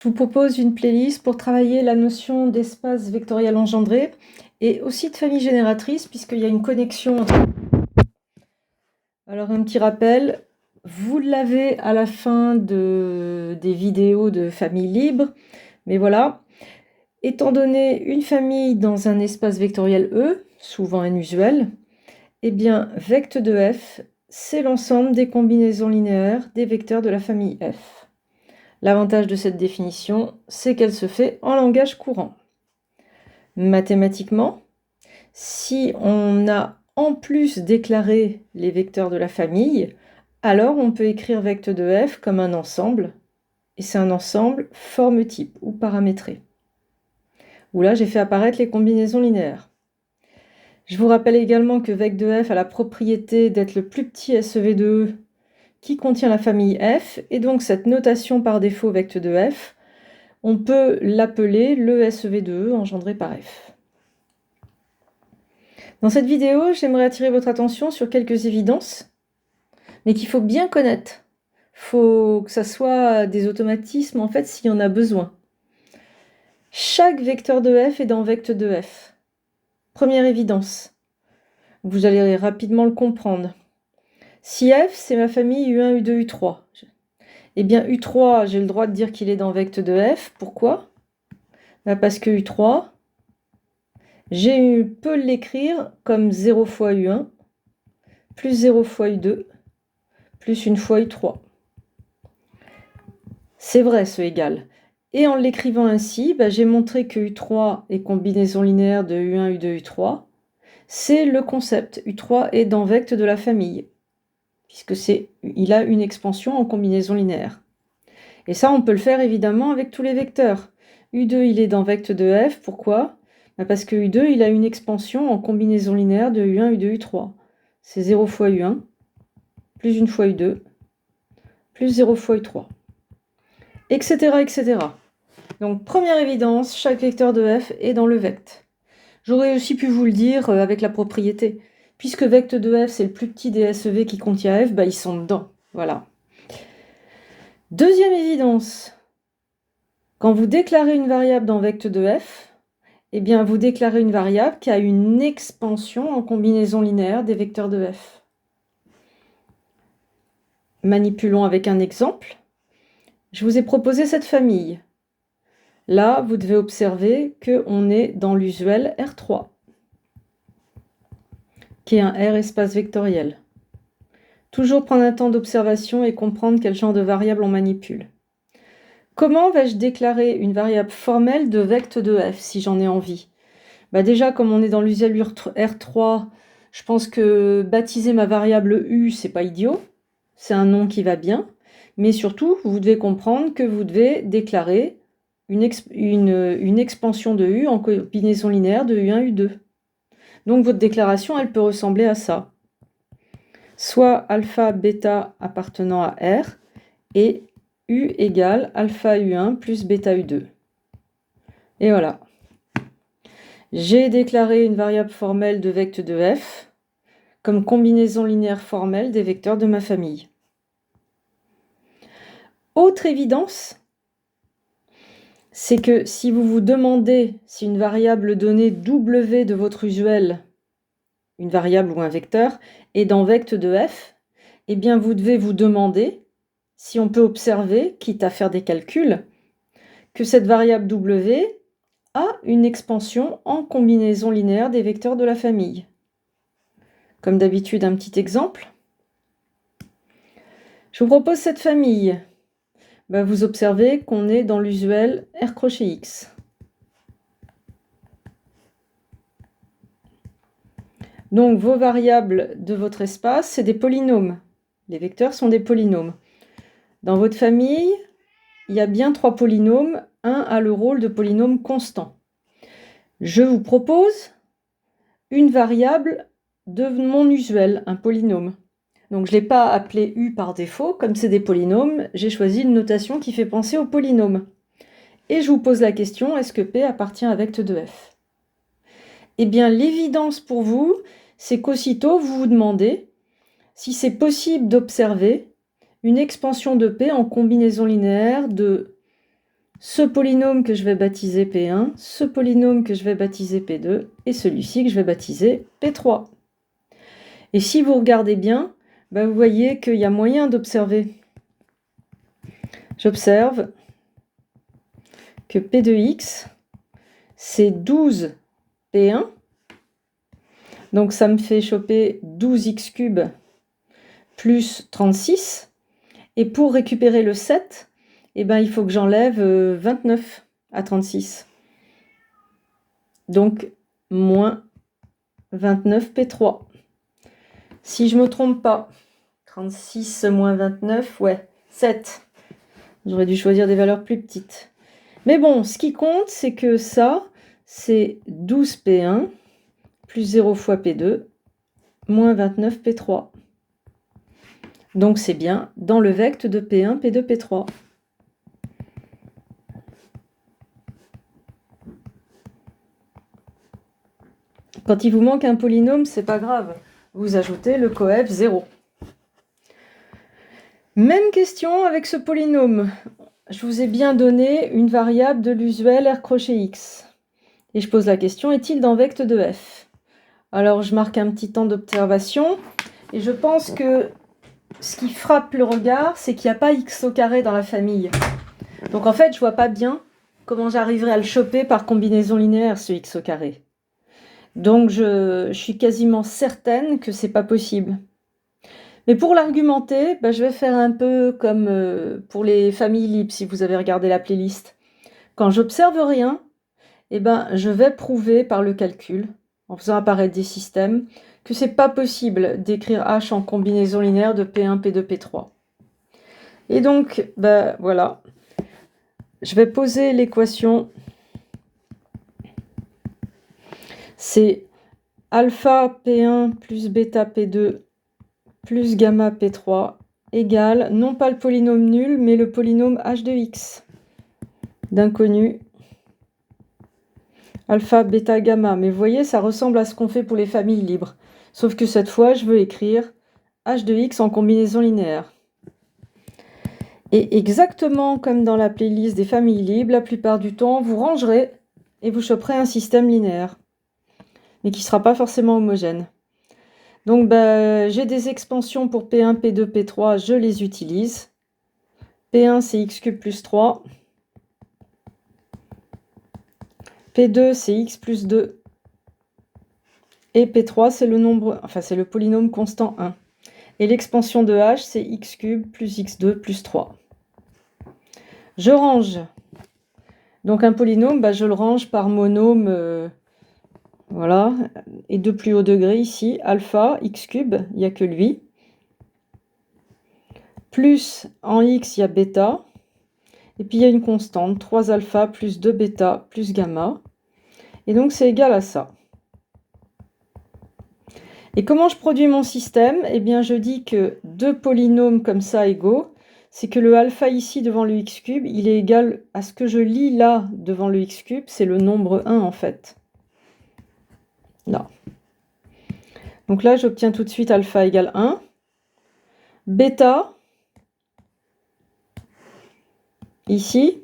Je vous propose une playlist pour travailler la notion d'espace vectoriel engendré et aussi de famille génératrice puisqu'il y a une connexion entre... Alors un petit rappel, vous l'avez à la fin des vidéos de famille libre, mais voilà, étant donné une famille dans un espace vectoriel E, souvent inusuel, eh bien vect de f, c'est l'ensemble des combinaisons linéaires des vecteurs de la famille f. L'avantage de cette définition, c'est qu'elle se fait en langage courant. Mathématiquement, si on a en plus déclaré les vecteurs de la famille, alors on peut écrire vect de f comme un ensemble, et c'est un ensemble forme type ou paramétré, où là j'ai fait apparaître les combinaisons linéaires. Je vous rappelle également que vect de f a la propriété d'être le plus petit SEV de E qui contient la famille f, et donc cette notation par défaut vect de f, on peut l'appeler le SEV de E engendré par f. Dans cette vidéo, j'aimerais attirer votre attention sur quelques évidences, mais qu'il faut bien connaître. Il faut que ça soit des automatismes, en fait, s'il y en a besoin. Chaque vecteur de f est dans vect de f. Première évidence. Vous allez rapidement le comprendre. Si f, c'est ma famille U1, U2, U3, eh bien U3, j'ai le droit de dire qu'il est dans vect de f. Pourquoi ? Parce que U3, je peux l'écrire comme 0 fois U1, plus 0 fois U2, plus 1 fois U3. C'est vrai ce égal. Et en l'écrivant ainsi, j'ai montré que U3 est combinaison linéaire de U1, U2, U3. C'est le concept. U3 est dans vect de la famille, puisque il a une expansion en combinaison linéaire. Et ça, on peut le faire évidemment avec tous les vecteurs. U2, il est dans vect de f. Pourquoi ? Parce que U2, il a une expansion en combinaison linéaire de U1, U2, U3. C'est 0 fois U1, plus 1 fois U2, plus 0 fois U3, etc., etc. Donc, première évidence, chaque vecteur de f est dans le vect. J'aurais aussi pu vous le dire avec la propriété. Puisque vect de f, c'est le plus petit des SEV qui contient f, ils sont dedans. Voilà. Deuxième évidence. Quand vous déclarez une variable dans vect de f, eh bien, vous déclarez une variable qui a une expansion en combinaison linéaire des vecteurs de f. Manipulons avec un exemple. Je vous ai proposé cette famille. Là, vous devez observer qu'on est dans l'usuel R3, qui est un R espace vectoriel. Toujours prendre un temps d'observation et comprendre quel genre de variable on manipule. Comment vais-je déclarer une variable formelle de vect de f si j'en ai envie ? Déjà, comme on est dans l'usuel R3, je pense que baptiser ma variable U, c'est pas idiot. C'est un nom qui va bien. Mais surtout, vous devez comprendre que vous devez déclarer une expansion de U en combinaison linéaire de U1, U2. Donc votre déclaration, elle peut ressembler à ça. Soit alpha, bêta appartenant à R, et U égale alpha U1 plus bêta U2. Et voilà. J'ai déclaré une variable formelle de vect de f comme combinaison linéaire formelle des vecteurs de ma famille. Autre évidence, c'est que si vous vous demandez si une variable donnée W de votre usuel, une variable ou un vecteur, est dans vect de f, eh bien vous devez vous demander si on peut observer, quitte à faire des calculs, que cette variable W a une expansion en combinaison linéaire des vecteurs de la famille. Comme d'habitude, un petit exemple. Je vous propose cette famille. Vous observez qu'on est dans l'usuel R crochet X. Donc vos variables de votre espace, c'est des polynômes. Les vecteurs sont des polynômes. Dans votre famille, il y a bien 3 polynômes. Un a le rôle de polynôme constant. Je vous propose une variable de mon usuel, un polynôme. Donc je ne l'ai pas appelé U par défaut, comme c'est des polynômes, j'ai choisi une notation qui fait penser aux polynômes. Et je vous pose la question, est-ce que P appartient à vect de f ? Eh bien, l'évidence pour vous, c'est qu'aussitôt vous vous demandez si c'est possible d'observer une expansion de P en combinaison linéaire de ce polynôme que je vais baptiser P1, ce polynôme que je vais baptiser P2, et celui-ci que je vais baptiser P3. Et si vous regardez bien, vous voyez qu'il y a moyen d'observer. J'observe que P de x, c'est 12 P1. Donc ça me fait choper 12x cube plus 36. Et pour récupérer le 7, il faut que j'enlève 29 à 36. Donc moins 29 P3. Si je ne me trompe pas, 36 moins 29, ouais, 7. J'aurais dû choisir des valeurs plus petites. Mais bon, ce qui compte, c'est que ça, c'est 12 P1 plus 0 fois P2 moins 29 P3. Donc c'est bien dans le vecte de P1, P2, P3. Quand il vous manque un polynôme, c'est pas grave. Vous ajoutez le coef 0. Même question avec ce polynôme. Je vous ai bien donné une variable de l'usuel R crochet X. Et je pose la question, est-il dans vecte de F? Alors je marque un petit temps d'observation. Et je pense que ce qui frappe le regard, c'est qu'il n'y a pas x au carré dans la famille. Donc en fait, je ne vois pas bien comment j'arriverai à le choper par combinaison linéaire, ce x au carré. Donc je suis quasiment certaine que c'est pas possible. Mais pour l'argumenter, je vais faire un peu comme pour les familles libres, si vous avez regardé la playlist. Quand j'observe rien, je vais prouver par le calcul, en faisant apparaître des systèmes, que c'est pas possible d'écrire H en combinaison linéaire de P1, P2, P3. Et donc, voilà. Je vais poser l'équation. C'est alpha P1 plus bêta P2 plus gamma P3 égale, non pas le polynôme nul, mais le polynôme H de x d'inconnu alpha, bêta, gamma. Mais vous voyez, ça ressemble à ce qu'on fait pour les familles libres. Sauf que cette fois, je veux écrire H de x en combinaison linéaire. Et exactement comme dans la playlist des familles libres, la plupart du temps, vous rangerez et vous choperez un système linéaire, mais qui ne sera pas forcément homogène. Donc, j'ai des expansions pour P1, P2, P3, je les utilise. P1, c'est x cube plus 3. P2, c'est x plus 2. Et P3, c'est le polynôme constant 1. Et l'expansion de h, c'est x cube plus x2 plus 3. Je range. Donc un polynôme, je le range par monôme, voilà, et de plus haut degré ici, alpha, x cube, il n'y a que lui. Plus en x, il y a bêta. Et puis il y a une constante, 3 alpha plus 2 bêta plus gamma. Et donc c'est égal à ça. Et comment je produis mon système? Eh bien, je dis que deux polynômes comme ça égaux, c'est que le alpha ici devant le x cube, il est égal à ce que je lis là devant le x cube, c'est le nombre 1 en fait. Là. Donc là, j'obtiens tout de suite alpha égale 1. Bêta, ici,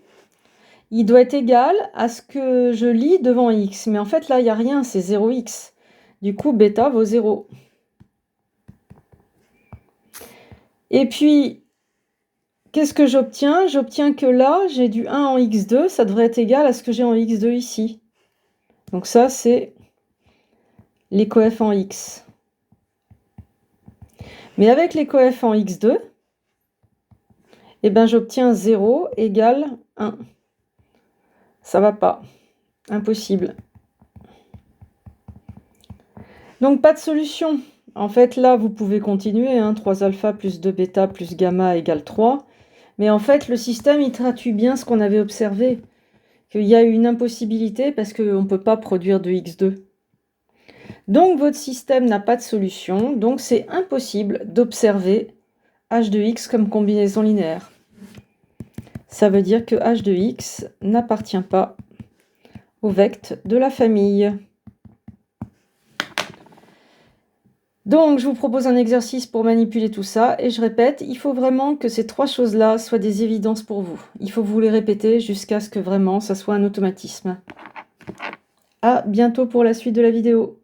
il doit être égal à ce que je lis devant x. Mais en fait, là, il n'y a rien, c'est 0x. Du coup, bêta vaut 0. Et puis, qu'est-ce que j'obtiens? J'obtiens que là, j'ai du 1 en x2, ça devrait être égal à ce que j'ai en x2 ici. Donc ça, c'est les coefs en x. Mais avec les coefs en x2, j'obtiens 0 égale 1. Ça va pas. Impossible. Donc, pas de solution. En fait, là, vous pouvez continuer. 3 alpha plus 2 bêta plus gamma égale 3. Mais en fait, le système, il traduit bien ce qu'on avait observé. Qu'il y a une impossibilité parce qu'on ne peut pas produire de x2. Donc, votre système n'a pas de solution. Donc, c'est impossible d'observer h de x comme combinaison linéaire. Ça veut dire que h de x n'appartient pas au vecte de la famille. Donc, je vous propose un exercice pour manipuler tout ça, et je répète, il faut vraiment que ces 3 choses-là soient des évidences pour vous. Il faut que vous les répétez jusqu'à ce que vraiment ça soit un automatisme. À bientôt pour la suite de la vidéo.